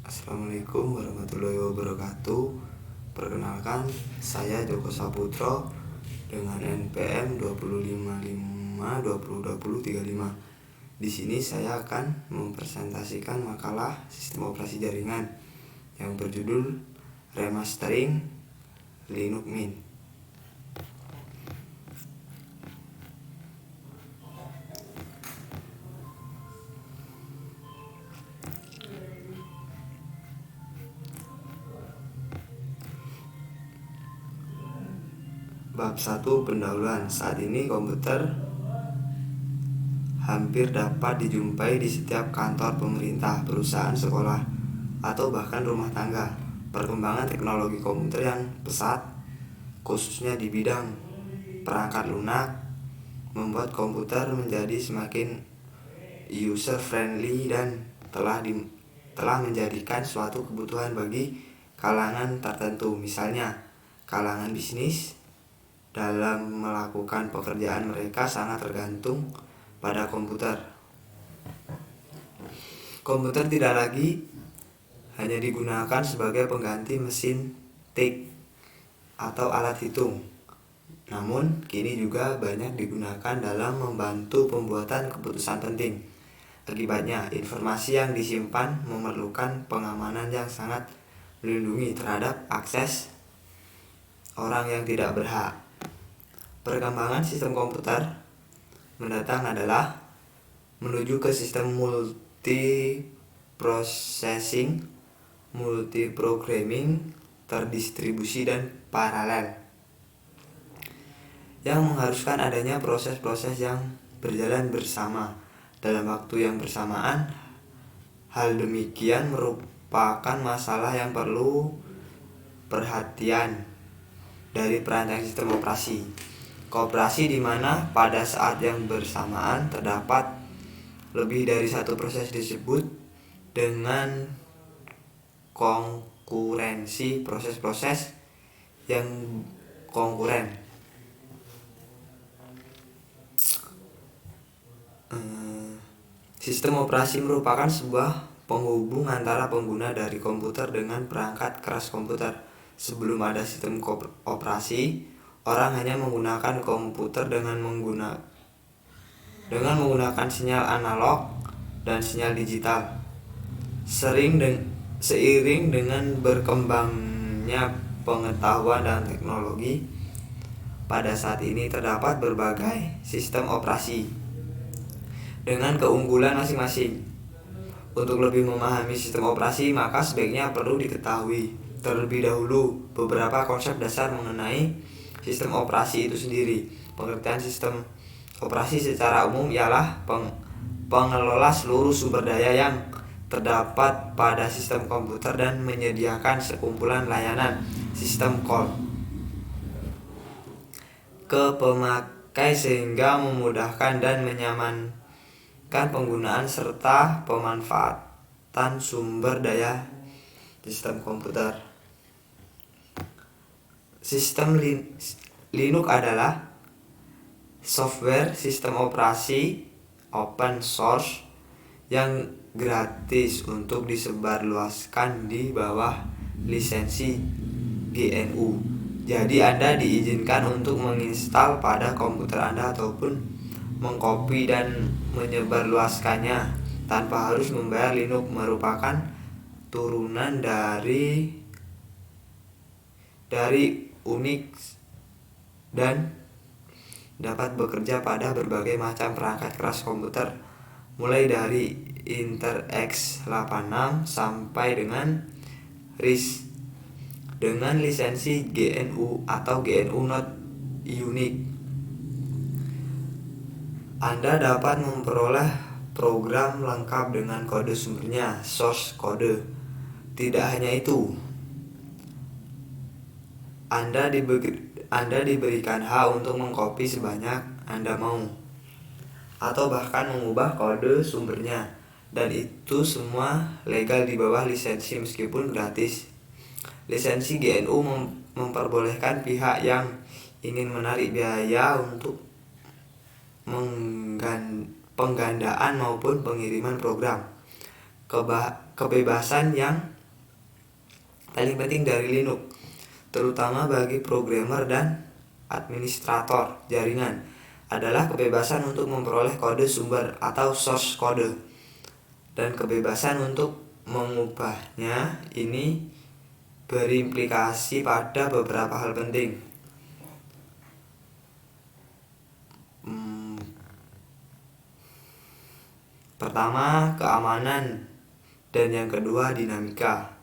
Assalamualaikum warahmatullahi wabarakatuh. Perkenalkan, saya Joko Saputro dengan NPM 20552022035. Di sini saya akan mempresentasikan makalah sistem operasi jaringan yang berjudul Remastering Linux Mint. Bab 1, pendahuluan. Saat ini komputer hampir dapat dijumpai di setiap kantor pemerintah, perusahaan, sekolah, atau bahkan rumah tangga. Perkembangan teknologi komputer yang pesat, khususnya di bidang perangkat lunak, membuat komputer menjadi semakin user friendly dan telah menjadikan suatu kebutuhan bagi kalangan tertentu, misalnya kalangan bisnis. Dalam melakukan pekerjaan mereka sangat tergantung pada komputer. Komputer tidak lagi hanya digunakan sebagai pengganti mesin tik atau alat hitung, namun kini juga banyak digunakan dalam membantu pembuatan keputusan penting. Akibatnya, informasi yang disimpan memerlukan pengamanan yang sangat melindungi terhadap akses orang yang tidak berhak. Perkembangan sistem komputer mendatang adalah menuju ke sistem multiprocessing, multiprogramming, terdistribusi, dan paralel, yang mengharuskan adanya proses-proses yang berjalan bersama dalam waktu yang bersamaan. Hal demikian merupakan masalah yang perlu perhatian dari perancang sistem operasi. Kooperasi di mana pada saat yang bersamaan terdapat lebih dari satu proses disebut dengan konkurensi proses-proses yang konkuren. Sistem operasi merupakan sebuah penghubung antara pengguna dari komputer dengan perangkat keras komputer. Sebelum ada sistem operasi, orang hanya menggunakan komputer dengan menggunakan sinyal analog dan sinyal digital. Seiring dengan berkembangnya pengetahuan dan teknologi, pada saat ini terdapat berbagai sistem operasi dengan keunggulan masing-masing. Untuk lebih memahami sistem operasi, maka sebaiknya perlu diketahui terlebih dahulu beberapa konsep dasar mengenai sistem operasi itu sendiri. Pengertian sistem operasi secara umum ialah pengelola seluruh sumber daya yang terdapat pada sistem komputer dan menyediakan sekumpulan layanan sistem call ke pemakai sehingga memudahkan dan menyamankan penggunaan serta pemanfaatan sumber daya sistem komputer. Sistem Linux adalah software sistem operasi open source yang gratis untuk disebarluaskan di bawah lisensi GNU. Jadi Anda diizinkan untuk menginstal pada komputer Anda ataupun mengkopi dan menyebarluaskannya tanpa harus membayar. Linux merupakan turunan dari Unix dan dapat bekerja pada berbagai macam perangkat keras komputer, mulai dari Intel x86 sampai dengan RISC dengan lisensi GNU atau GNU Not Unique. Anda dapat memperoleh program lengkap dengan kode sumbernya, source code. Tidak hanya itu, Anda diberikan hak untuk mengkopi sebanyak Anda mau, atau bahkan mengubah kode sumbernya, dan itu semua legal di bawah lisensi meskipun gratis. Lisensi GNU memperbolehkan pihak yang ingin menarik biaya untuk penggandaan maupun pengiriman program. Kebebasan yang paling penting dari Linux, terutama bagi programmer dan administrator jaringan, adalah kebebasan untuk memperoleh kode sumber atau source code dan kebebasan untuk mengubahnya. Ini berimplikasi pada beberapa hal penting. Pertama, keamanan, dan yang kedua, dinamika.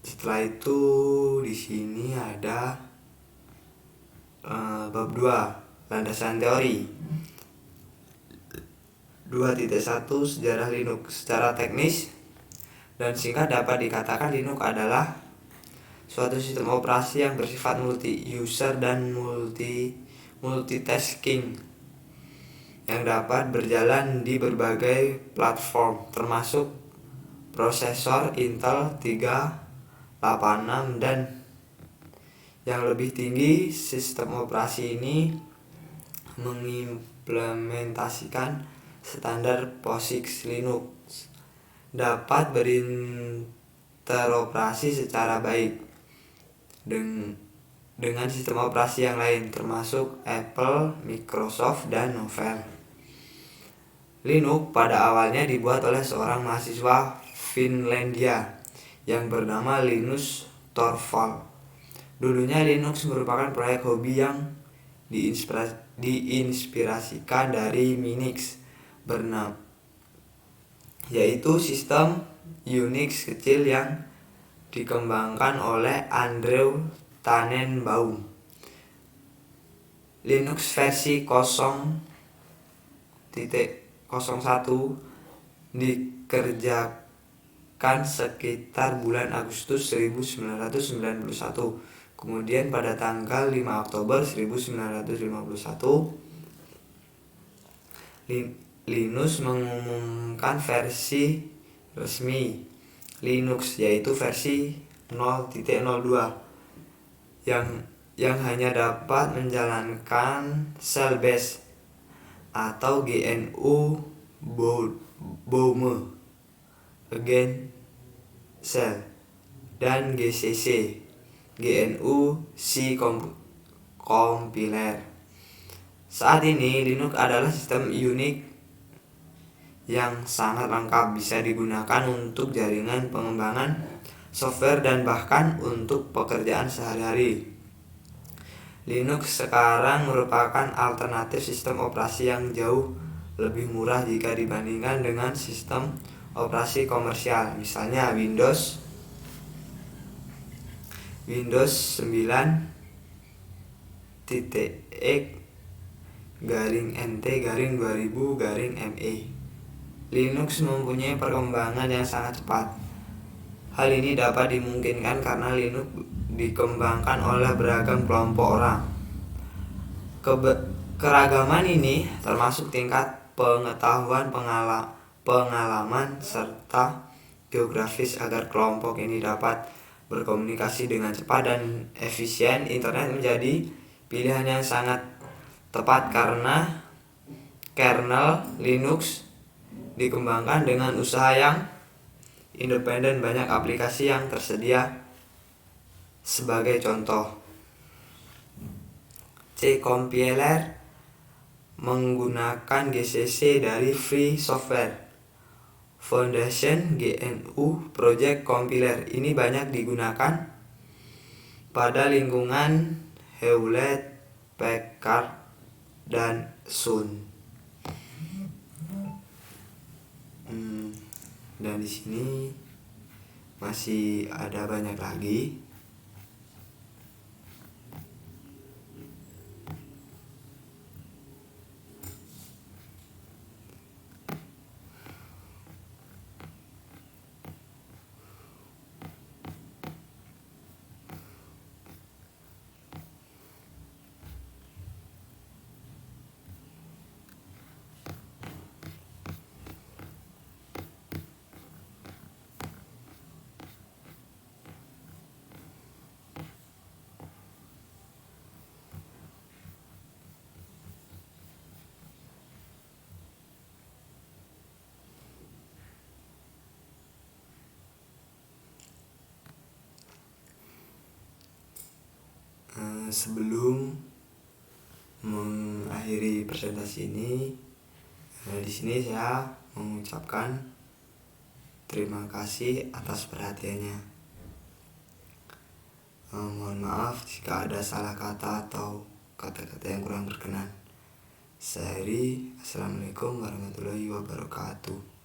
Setelah itu di sini ada bab 2, landasan teori. 2.1 Sejarah Linux. Secara teknis dan singkat dapat dikatakan Linux adalah suatu sistem operasi yang bersifat multi-user dan multitasking yang dapat berjalan di berbagai platform, termasuk prosesor Intel 386 dan yang lebih tinggi. Sistem operasi ini mengimplementasikan standar POSIX. Linux dapat berinteroperasi secara baik dengan sistem operasi yang lain, termasuk Apple, Microsoft, dan Novell. Linux pada awalnya dibuat oleh seorang mahasiswa Finlandia yang bernama Linus Torvald. Dulunya Linux merupakan proyek hobi yang diinspirasikan dari Minix bernama, yaitu sistem Unix kecil yang dikembangkan oleh Andrew Tannenbaum. Linux versi 0.01 dikerjakan sekitar bulan Agustus 1991. Kemudian pada tanggal 5 Oktober 1951, Linus mengumumkan versi resmi Linux, yaitu versi 0.02 yang hanya dapat menjalankan Shell Bash atau GNU Baume Against Shell dan GCC GNU C Compiler. Saat ini Linux adalah sistem unik yang sangat lengkap, bisa digunakan untuk jaringan, pengembangan software, dan bahkan untuk pekerjaan sehari-hari. Linux sekarang merupakan alternatif sistem operasi yang jauh lebih murah jika dibandingkan dengan sistem operasi komersial, misalnya Windows 9.x-NT-2000-ME. Linux mempunyai perkembangan yang sangat cepat. Hal ini dapat dimungkinkan karena Linux dikembangkan oleh beragam kelompok orang. Keragaman ini termasuk tingkat pengetahuan, pengalaman, serta geografis. Agar kelompok ini dapat berkomunikasi dengan cepat dan efisien, internet menjadi pilihan yang sangat tepat karena kernel Linux dikembangkan dengan usaha yang independen. Banyak aplikasi yang tersedia. Sebagai contoh, C Compiler menggunakan GCC dari Free Software Foundation. GNU Project Compiler ini banyak digunakan pada lingkungan Hewlett Packard dan Sun. Dan di sini masih ada banyak lagi. Sebelum mengakhiri presentasi ini, di sini saya mengucapkan terima kasih atas perhatiannya. Mohon maaf jika ada salah kata atau kata-kata yang kurang berkenan. Saya Heri, Assalamualaikum warahmatullahi wabarakatuh.